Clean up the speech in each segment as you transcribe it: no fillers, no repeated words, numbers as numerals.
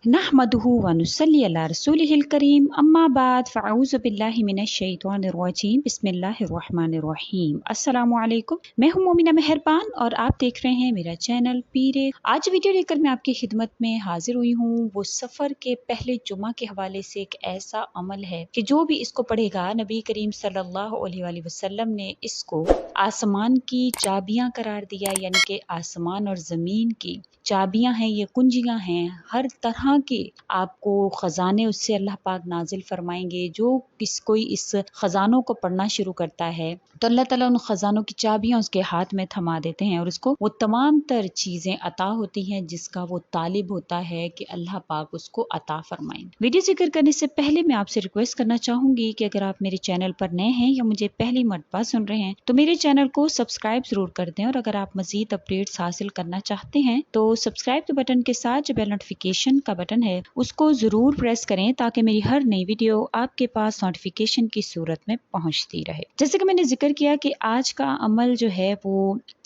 नहमदुहु व नुसल्ली अला रसूलिहिल करीम अम्मा बाद फ़अऊज़ु बिल्लाहि मिनश शैतानिर रजीम बिस्मिल्लाहिर रहमानिर रहीम। अस्सलामु अलैकुम। मैं हूं मोमिना मेहरबान और आप देख रहे हैं मेरा चैनल पीरे। आज वीडियो लेकर मैं आपकी खिदमत में हाजिर हुई हूँ। वो सफ़र के पहले जुमा के हवाले से एक ऐसा अमल है कि जो भी इसको पढ़ेगा, नबी करीम सल्लल्लाहु अलैहि वसल्लम ने इसको आसमान की चाबियां करार दिया, यानी कि आसमान और ज़मीन की चाबियां हैं, ये कुंजियां हैं। हर तरह के आपको खजाने उससे अल्लाह पाक नाजिल फरमाएंगे। जो कोई इस खजानों को पढ़ना शुरू करता है तो अल्लाह ताला उन खजानों की चाबियां उसके हाथ में थमा देते हैं और उसको वो तमाम तर चीजें अता होती हैं जिसका वो तालिब होता है कि अल्लाह पाक उसको अता फरमाएं। वीडियो जिक्र करने से पहले मैं आपसे रिक्वेस्ट करना चाहूंगी कि अगर आप मेरे चैनल पर नए हैं या मुझे पहली मर्तबा सुन रहे हैं तो मेरे चैनल को सब्सक्राइब जरूर कर दें, और अगर आप मजीद अपडेट्स हासिल करना चाहते हैं तो सब्सक्राइब के बटन के साथ जो बेल नोटिफिकेशन का बटन है उसको जरूर प्रेस करें ताकि मेरी हर नई वीडियो आपके पास नोटिफिकेशन की सूरत में पहुंचती रहे। जैसे कि मैंने जिक्र किया कि आज का अमल जो है वो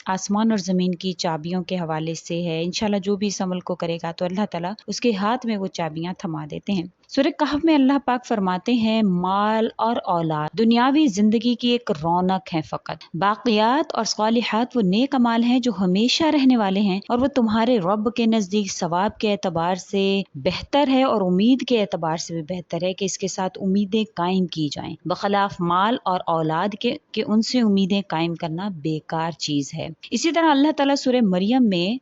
आसमान और ज़मीन की चाबियों के हवाले से है। इंशाल्लाह जो भी इस अमल को करेगा तो अल्लाह ताला उसके हाथ में वो चाबियां थमा देते हैं। सूरह कहफ में अल्लाह पाक फरमाते हैं, माल और औलाद दुनियावी जिंदगी की एक रौनक है फ़कत, बाक़ियात और सालिहात वो नेक अमाल हैं जो हमेशा रहने वाले हैं और वो तुम्हारे रब के नज़दीक सवाब के एतबार से बेहतर है और उम्मीद के एतबार से भी बेहतर है कि इसके साथ उम्मीदें कायम की जाएं। बखलाफ माल और औलाद के उनसे उम्मीदें कायम करना बेकार चीज़ है। इसी तरह अल्लाह ताला सूरह मरियम में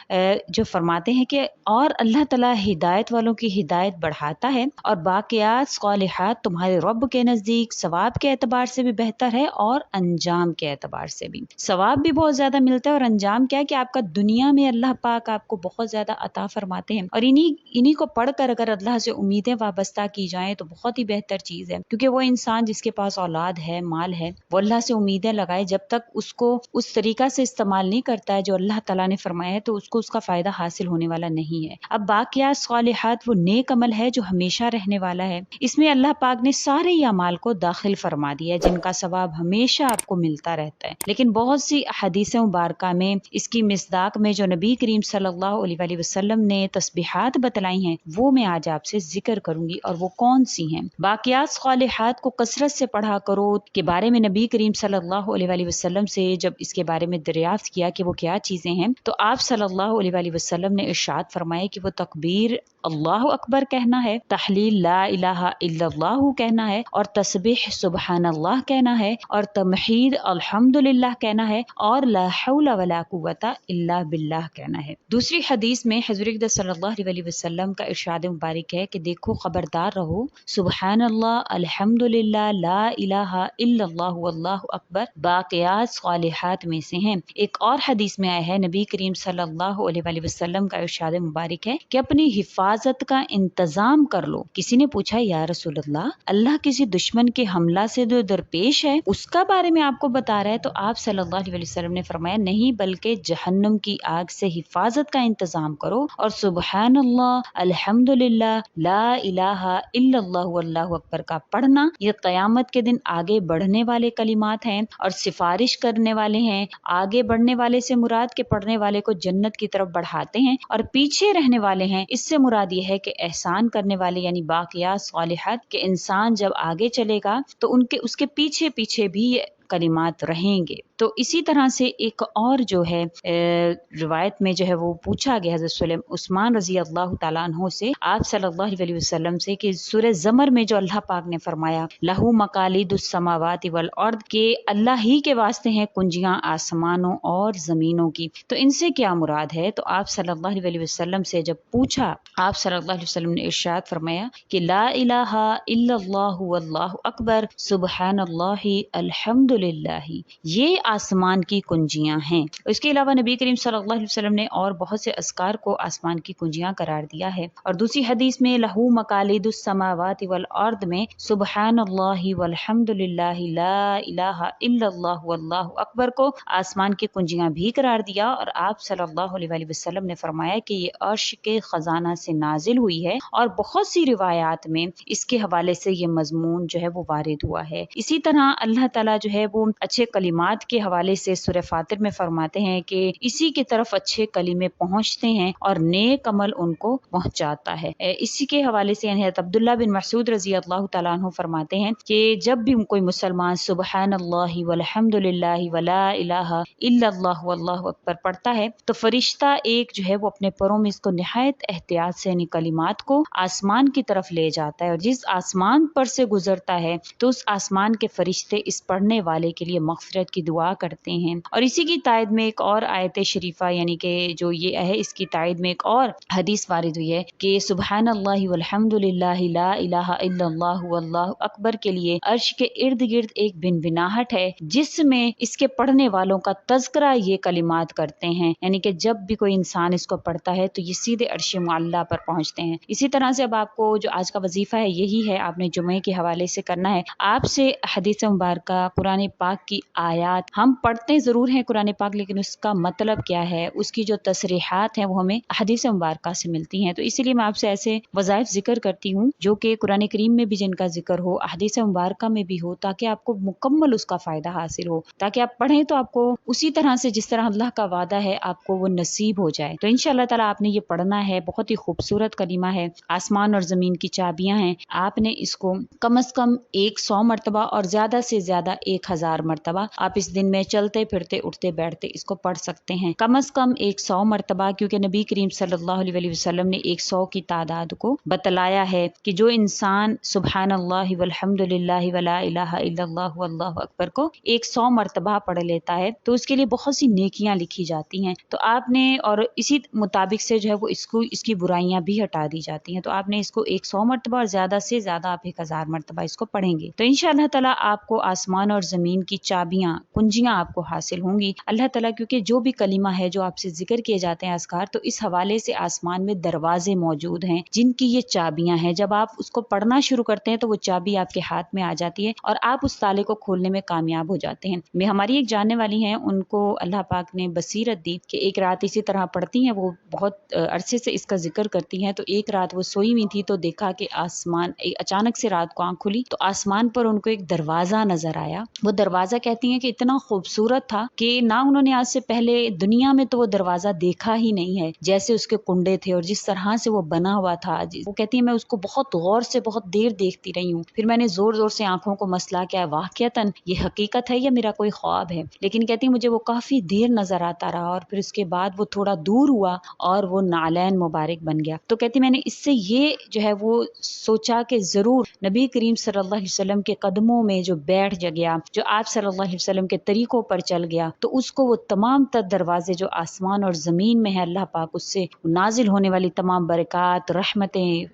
जो फरमाते हैं कि और अल्लाह ताला हिदायत वालों की हिदायत बढ़ाता है और बाक़ियात सालिहात तुम्हारे रब के नज़दीक सवाब के एतबार से भी बेहतर है और अंजाम के एतबार से भी। सवाब भी बहुत ज़्यादा मिलता है और अंजाम क्या है कि आपका दुनिया में अल्लाह पाक आपको बहुत ज़्यादा अता फरमाते हैं। और इन्हीं को पढ़कर अगर अल्लाह से उम्मीदें वाबस्ता की जाएं तो बहुत ही बेहतर चीज़ है, क्योंकि वो इंसान जिसके पास औलाद है, माल है, वो अल्लाह से उम्मीदें लगाए जब तक उसको उस तरीका से इस्तेमाल नहीं करता है जो अल्लाह ताला ने फरमाया है तो उसको उसका फ़ायदा हासिल होने वाला नहीं है। अब बाक़ियात सालिहात वो नेक अमल है जो हमेशा रहने वाला है। इसमें अल्लाह पाक ने सारे ही अमाल को दाखिल फरमा दिया है जिनका सवाब हमेशा आपको मिलता रहता है। लेकिन बहुत सी हदीसें मुबारका में इसकी मिस्दाक में जो नबी करीम सल्लल्लाहु अलैहि वसल्लम ने तस्बीहात बतलाई हैं वो मैं आज आपसे जिक्र करूंगी, और वो कौन सी हैं। बाक़ियात सालिहात को कसरत से पढ़ा करो के बारे में नबी करीम सल्लल्लाहु अलैहि वसल्लम से जब इसके बारे में दरियाफ्त किया कि वो क्या चीजें हैं तो आप सल्लल्लाहु अलैहि वसल्लम ने इरशाद फरमाया कि वो तकबीर अल्लाहु अकबर कहना है, तहलील ला इलाहा इल्लल्लाहु कहना है, और तस्बीह सुबहानल्लाह कहना है, और तमहीद अल्हम्दुलिल्लाह कहना है, और ला हौला वला कुव्वता इल्ला बिल्लाह कहना है। दूसरी हदीस में हज़रत सल्लल्लाहु अलैहि वसल्लम का इरशाद मुबारक है कि देखो खबरदार रहो, सुबहानल्लाह अल्हम्दुलिल्लाह ला इलाहा इल्लल्लाहु वल्लाहु अकबर बाक़ियात सालिहात में से हैं। एक और हदीस में आया है, नबी करीम सल्लल्लाहु अलैहि वसल्लम का इरशाद मुबारक है कि अपनी हिफाजत का इंतजाम कर लो। किसी ने पूछा, या रसूल अल्लाह, अल्लाह किसी दुश्मन के हमला से जो दरपेश है उसका बारे में आपको बता रहा है? तो आप सल्लल्लाहु अलैहि वसल्लम ने फरमाया, नहीं, बल्कि जहन्नुम की आग से हिफाजत का इंतजाम करो और सुबहानल्लाह अल्हम्दुलिल्लाह ला इलाहा इल्लल्लाहु वल्लाहु अकबर का पढ़ना ये क़यामत के दिन आगे बढ़ने वाले कलिमात हैं और सिफारिश करने वाले हैं। आगे बढ़ने वाले से मुराद के पढ़ने वाले को जन्नत की तरफ बढ़ाते हैं, और पीछे रहने वाले हैं इससे मुराद ये है कि एहसान करने वाले यानी बाक़ियात सालिहात के इंसान जब आगे चलेगा तो उसके पीछे पीछे भी ये कलिमात रहेंगे। तो इसी तरह से एक और जो है रिवायत में जो है वो पूछा गया हज़रत उस्मान रज़ी अल्लाह ताला अन्हु से आप सल्लल्लाहु अलैहि वसल्लम से कि सूरह ज़मर में जो अल्लाह पाक ने फरमाया लहू मकालिदुस समावाति वल अर्द के अल्लाह ही के वास्ते हैं कुंजियां आसमानों और जमीनों की, तो इनसे क्या मुराद है? तो आप सल्लल्लाहु अलैहि वसल्लम से जब पूछा, आप सल्लल्लाहु अलैहि वसल्लम ने इरशाद फरमाया कि ला इलाहा इल्लल्लाहु वल्लाहु अकबर सुबहानल्लाहि अल्हम्दुलिल्लाहि, ये आसमान की कुंजियां हैं। इसके अलावा नबी करीम सल्लल्लाहु अलैहि वसल्लम ने और बहुत से अस्कार को आसमान की कुंजियां करार दिया है। और दूसरी हदीस में लहू मकालिदुस समावाति वल अर्द में सुबहानल्लाहि वल्हम्दुलिल्लाहि ला इलाहा इल्लल्लाहु वल्लाहु अकबर को आसमान की कुंजियां भी करार दिया। और आप सल्लल्लाहु अलैहि वसल्लम ने फरमाया कि ये अर्श के खजाना से नाजिल हुई है, और बहुत सी रिवायात में इसके हवाले से ये मजमून जो है वो वारिद हुआ है। इसी तरह अल्लाह ताला जो है ہے وہ اچھے کلمات کے حوالے سے سورہ فاتر میں فرماتے ہیں کہ اسی کی طرف اچھے کلمے پہنچتے ہیں اور نیک عمل ان کو پہنچاتا ہے۔ اسی کے حوالے سے حضرت عبداللہ بن مسعود رضی اللہ تعالیٰ عنہ فرماتے ہیں کہ جب بھی کوئی مسلمان سبحان اللہ والحمد للہ ولا الہ الا اللہ واللہ اکبر پڑھتا ہے تو فرشتہ ایک جو ہے وہ اپنے پروں میں اس کو نہایت احتیاط سے ان کلمات کو آسمان کی طرف لے جاتا ہے، اور جس آسمان پر سے گزرتا ہے تو اس آسمان کے فرشتے اس پڑھنے والے کے لیے مغفرت کی دعا کرتے ہیں۔ اور اسی کی تائید میں ایک اور آیت شریفہ یعنی کہ جو یہ ہے اس کی تائید میں ایک اور حدیث وارد ہوئی ہے کہ سبحان اللہ والحمد للہ لا الہ الا اللہ واللہ اکبر کے لیے عرش کے ارد گرد ایک بنبناہٹ ہے جس میں اس کے پڑھنے والوں کا تذکرہ یہ کلمات کرتے ہیں، یعنی کہ جب بھی کوئی انسان اس کو پڑھتا ہے تو یہ سیدھے عرش معلیٰ پر پہنچتے ہیں۔ اسی طرح سے اب آپ کو جو آج کا وظیفہ ہے یہی ہے، آپ نے جمعے کے حوالے سے کرنا ہے، آپ سے حدیث مبارکہ قرآن پاک کی آیات ہم پڑھتے ضرور ہیں قرآن پاک، لیکن اس کا مطلب کیا ہے، اس کی جو تصریحات ہیں وہ ہمیں حدیث مبارکہ سے ملتی ہیں۔ تو اسی لیے میں آپ سے ایسے وظائف ذکر کرتی ہوں جو کہ قرآن کریم میں بھی جن کا ذکر ہو، حدیث مبارکہ میں بھی ہو، تاکہ آپ کو مکمل اس کا فائدہ حاصل ہو، تاکہ آپ پڑھیں تو آپ کو اسی طرح سے جس طرح اللہ کا وعدہ ہے آپ کو وہ نصیب ہو جائے۔ تو انشاءاللہ تعالیٰ آپ نے یہ پڑھنا ہے، بہت ہی خوبصورت کلمہ ہے، آسمان اور زمین کی چابیاں ہیں، آپ نے اس کو کم از کم 100 مرتبہ اور زیادہ سے زیادہ 1000 مرتبہ آپ اس دن میں چلتے پھرتے اٹھتے بیٹھتے اس کو پڑھ سکتے ہیں، کم از کم 100 مرتبہ، کیونکہ نبی کریم صلی اللہ علیہ وسلم نے 100 کی تعداد کو بتلایا ہے کہ جو انسان سبحان اللہ والحمد للہ ولا الہ الا اللہ واللہ اکبر کو 100 مرتبہ پڑھ لیتا ہے تو اس کے لیے بہت سی نیکیاں لکھی جاتی ہیں۔ تو آپ نے اور اسی مطابق سے جو ہے وہ اس کی برائیاں بھی ہٹا دی جاتی ہیں، تو آپ نے اس کو 100 مرتبہ اور زیادہ سے زیادہ آپ 1000 مرتبہ اس کو پڑھیں گے تو انشاءاللہ تعالیٰ آپ کو آسمان اور زمین کی چابیاں کنجیاں آپ کو حاصل ہوں گی۔ اللہ تعالیٰ کیونکہ جو بھی کلمہ ہے جو آپ سے ذکر کیے جاتے ہیں اذکار، تو اس حوالے سے آسمان میں دروازے موجود ہیں جن کی یہ چابیاں ہیں، جب آپ اس کو پڑھنا شروع کرتے ہیں تو وہ چابی آپ کے ہاتھ میں آ جاتی ہے اور آپ اس تالے کو کھولنے میں کامیاب ہو جاتے ہیں۔ میں ہماری ایک جاننے والی ہیں، ان کو اللہ پاک نے بصیرت دی کہ ایک رات اسی طرح پڑھتی ہیں، وہ بہت عرصے سے اس کا ذکر کرتی ہیں، تو ایک رات وہ سوئی ہوئی تھی تو دیکھا کہ آسمان اچانک سے رات کو آنکھ کھلی تو آسمان پر ان کو ایک دروازہ نظر آیا۔ وہ دروازہ کہتی ہیں کہ اتنا خوبصورت تھا کہ نہ انہوں نے آج سے پہلے دنیا میں تو وہ دروازہ دیکھا ہی نہیں ہے، جیسے اس کے کنڈے تھے اور جس طرح سے وہ بنا ہوا تھا۔ وہ کہتی ہے میں اس کو بہت غور سے بہت دیر دیکھتی رہی ہوں، پھر میں نے زور زور سے آنکھوں کو مسلا کیا واقعتاً یہ حقیقت ہے یا میرا کوئی خواب ہے، لیکن کہتی مجھے وہ کافی دیر نظر آتا رہا اور پھر اس کے بعد وہ تھوڑا دور ہوا اور وہ نعلین مبارک بن گیا۔ تو کہتی میں نے اس سے یہ جو ہے وہ سوچا کہ ضرور نبی کریم صلی اللہ علیہ وسلم کے قدموں میں جو بیٹھ گیا، جو آپ صلی اللہ علیہ وسلم کے طریقوں پر چل گیا، تو اس کو وہ تمام تر دروازے جو آسمان اور زمین میں ہے اللہ پاک اس سے نازل ہونے والی تمام برکات، رحمتیں،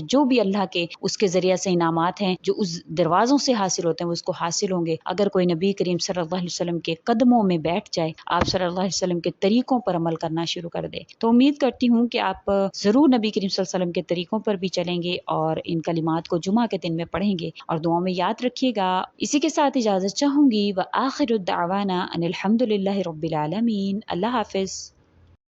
جو بھی اللہ کے اس کے ذریعہ سے انعامات ہیں جو اس دروازوں سے حاصل ہوتے ہیں وہ اس کو حاصل ہوں گے اگر کوئی نبی کریم صلی اللہ علیہ وسلم کے قدموں میں بیٹھ جائے، آپ صلی اللہ علیہ وسلم کے طریقوں پر عمل کرنا شروع کر دے۔ تو امید کرتی ہوں کہ آپ ضرور نبی کریم صلی اللہ علیہ وسلم کے طریقوں پر بھی چلیں گے اور ان کلمات کو جمعہ کے دن میں پڑھیں گے اور دعاؤں میں یاد رکھیے گا۔ اسی کے ساتھ اجازت چاہوں گی، وآخر الدعوانا ان الحمد للہ رب العالمین۔ اللہ حافظ۔